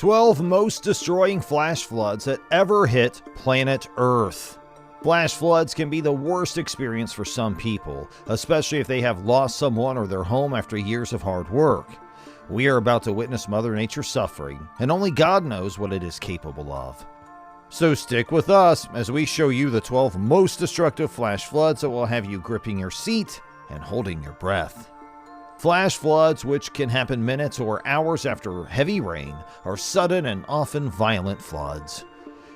12 most destroying flash floods that ever hit planet Earth. Flash floods can be the worst experience for some people, especially if they have lost someone or their home after years of hard work. We are about to witness Mother Nature suffering, and only God knows what it is capable of. So stick with us as we show you the 12 most destructive flash floods that will have you gripping your seat and holding your breath. Flash floods, which can happen minutes or hours after heavy rain, are sudden and often violent floods.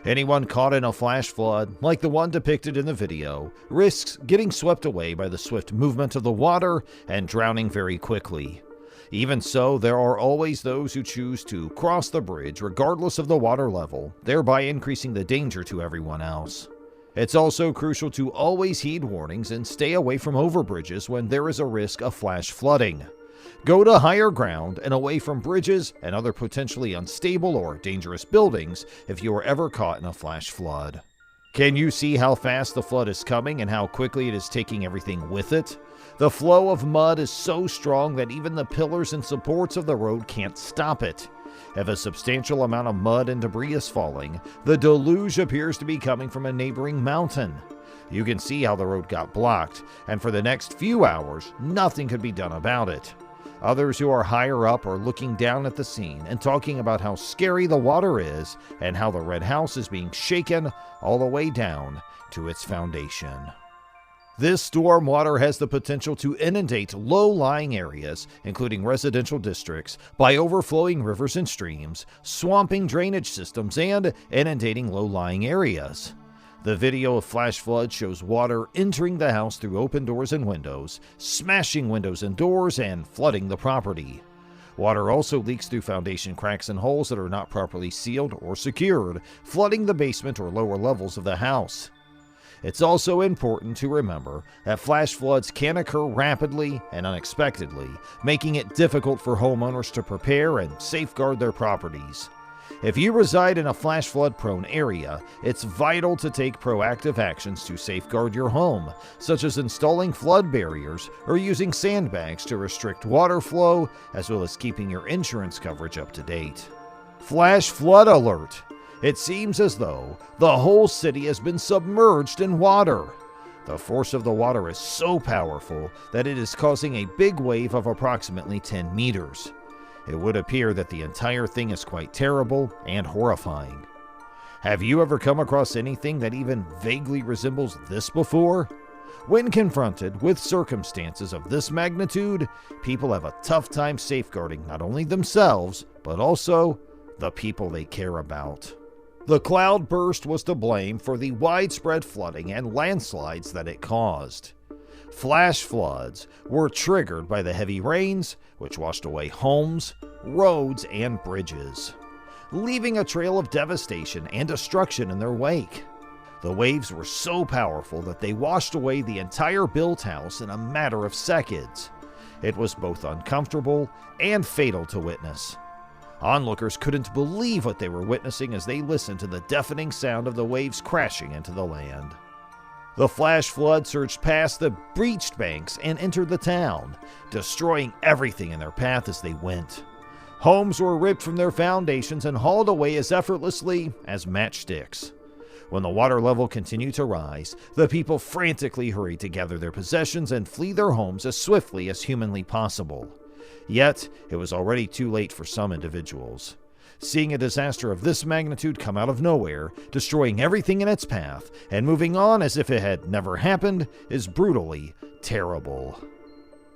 Anyone caught in a flash flood, like the one depicted in the video, risks getting swept away by the swift movement of the water and drowning very quickly. Even so, there are always those who choose to cross the bridge regardless of the water level, thereby increasing the danger to everyone else. It's also crucial to always heed warnings and stay away from overbridges when there is a risk of flash flooding. Go to higher ground and away from bridges and other potentially unstable or dangerous buildings if you are ever caught in a flash flood. Can you see how fast the flood is coming and how quickly it is taking everything with it? The flow of mud is so strong that even the pillars and supports of the road can't stop it. If a substantial amount of mud and debris is falling, the deluge appears to be coming from a neighboring mountain. You can see how the road got blocked, and for the next few hours, nothing could be done about it. Others who are higher up are looking down at the scene and talking about how scary the water is and how the red house is being shaken all the way down to its foundation. This storm water has the potential to inundate low-lying areas, including residential districts, by overflowing rivers and streams, swamping drainage systems, and inundating low-lying areas. The video of flash flood shows water entering the house through open doors and windows, smashing windows and doors, and flooding the property. Water also leaks through foundation cracks and holes that are not properly sealed or secured, flooding the basement or lower levels of the house. It's also important to remember that flash floods can occur rapidly and unexpectedly, making it difficult for homeowners to prepare and safeguard their properties. If you reside in a flash flood-prone area, it's vital to take proactive actions to safeguard your home, such as installing flood barriers or using sandbags to restrict water flow, as well as keeping your insurance coverage up to date. Flash flood alert! It seems as though the whole city has been submerged in water. The force of the water is so powerful that it is causing a big wave of approximately 10 meters. It would appear that the entire thing is quite terrible and horrifying. Have you ever come across anything that even vaguely resembles this before? When confronted with circumstances of this magnitude, people have a tough time safeguarding not only themselves, but also the people they care about. The cloudburst was to blame for the widespread flooding and landslides that it caused. Flash floods were triggered by the heavy rains, which washed away homes, roads, and bridges, leaving a trail of devastation and destruction in their wake. The waves were so powerful that they washed away the entire built house in a matter of seconds. It was both uncomfortable and fatal to witness. Onlookers couldn't believe what they were witnessing as they listened to the deafening sound of the waves crashing into the land. The flash flood surged past the breached banks and entered the town, destroying everything in their path as they went. Homes were ripped from their foundations and hauled away as effortlessly as matchsticks. When the water level continued to rise, the people frantically hurried to gather their possessions and flee their homes as swiftly as humanly possible. Yet, it was already too late for some individuals. Seeing a disaster of this magnitude come out of nowhere, destroying everything in its path, and moving on as if it had never happened, is brutally terrible.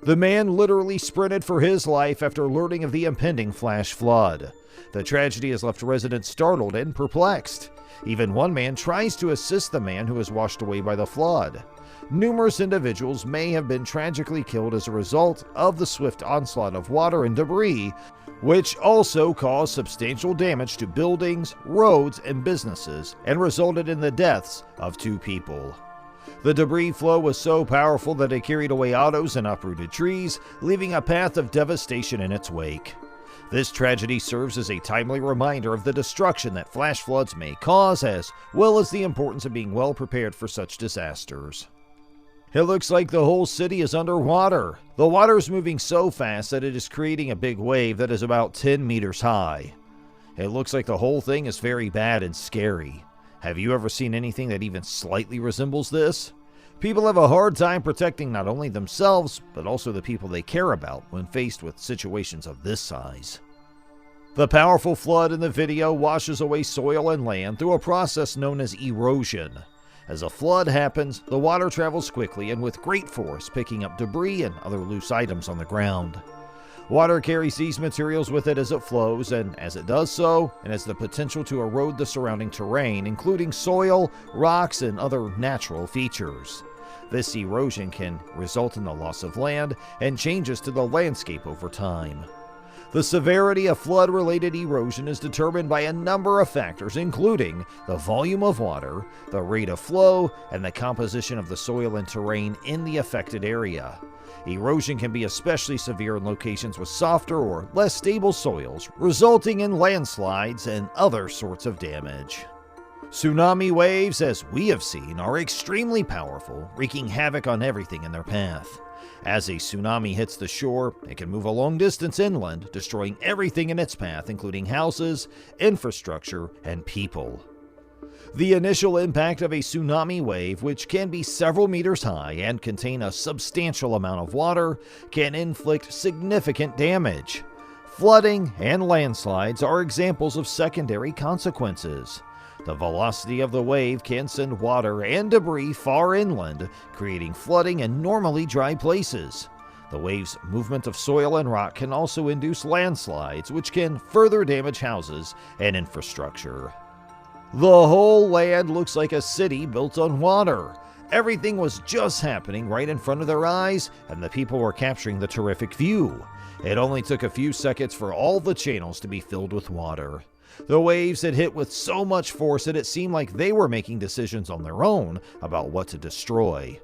The man literally sprinted for his life after learning of the impending flash flood. The tragedy has left residents startled and perplexed. Even one man tries to assist the man who was washed away by the flood. Numerous individuals may have been tragically killed as a result of the swift onslaught of water and debris, which also caused substantial damage to buildings, roads, and businesses, and resulted in the deaths of 2 people. The debris flow was so powerful that it carried away autos and uprooted trees, leaving a path of devastation in its wake. This tragedy serves as a timely reminder of the destruction that flash floods may cause, as well as the importance of being well prepared for such disasters. It looks like the whole city is underwater. The water is moving so fast that it is creating a big wave that is about 10 meters high. It looks like the whole thing is very bad and scary. Have you ever seen anything that even slightly resembles this? People have a hard time protecting not only themselves, but also the people they care about when faced with situations of this size. The powerful flood in the video washes away soil and land through a process known as erosion. As a flood happens, the water travels quickly and with great force, picking up debris and other loose items on the ground. Water carries these materials with it as it flows, and as it does so, it has the potential to erode the surrounding terrain, including soil, rocks, and other natural features. This erosion can result in the loss of land and changes to the landscape over time. The severity of flood-related erosion is determined by a number of factors, including the volume of water, the rate of flow, and the composition of the soil and terrain in the affected area. Erosion can be especially severe in locations with softer or less stable soils, resulting in landslides and other sorts of damage. Tsunami waves, as we have seen, are extremely powerful, wreaking havoc on everything in their path. As a tsunami hits the shore, it can move a long distance inland, destroying everything in its path, including houses, infrastructure, and people. The initial impact of a tsunami wave, which can be several meters high and contain a substantial amount of water, can inflict significant damage. Flooding and landslides are examples of secondary consequences. The velocity of the wave can send water and debris far inland, creating flooding in normally dry places. The wave's movement of soil and rock can also induce landslides, which can further damage houses and infrastructure. The whole land looks like a city built on water. Everything was just happening right in front of their eyes, and the people were capturing the terrific view. It only took a few seconds for all the channels to be filled with water. The waves had hit with so much force that it seemed like they were making decisions on their own about what to destroy.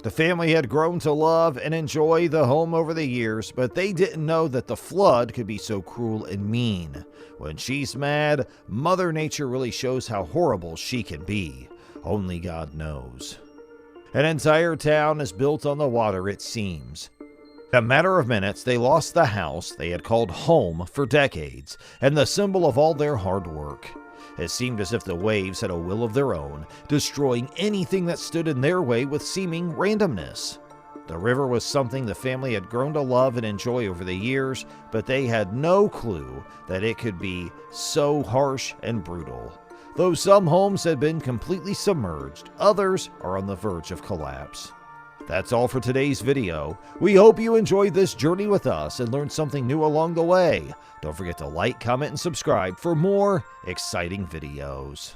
The family had grown to love and enjoy the home over the years, but they didn't know that the flood could be so cruel and mean. When she's mad, Mother Nature really shows how horrible she can be. Only God knows. An entire town is built on the water, it seems. In a matter of minutes, they lost the house they had called home for decades, and the symbol of all their hard work. It seemed as if the waves had a will of their own, destroying anything that stood in their way with seeming randomness. The river was something the family had grown to love and enjoy over the years, but they had no clue that it could be so harsh and brutal. Though some homes had been completely submerged, others are on the verge of collapse. That's all for today's video. We hope you enjoyed this journey with us and learned something new along the way. Don't forget to like, comment, and subscribe for more exciting videos.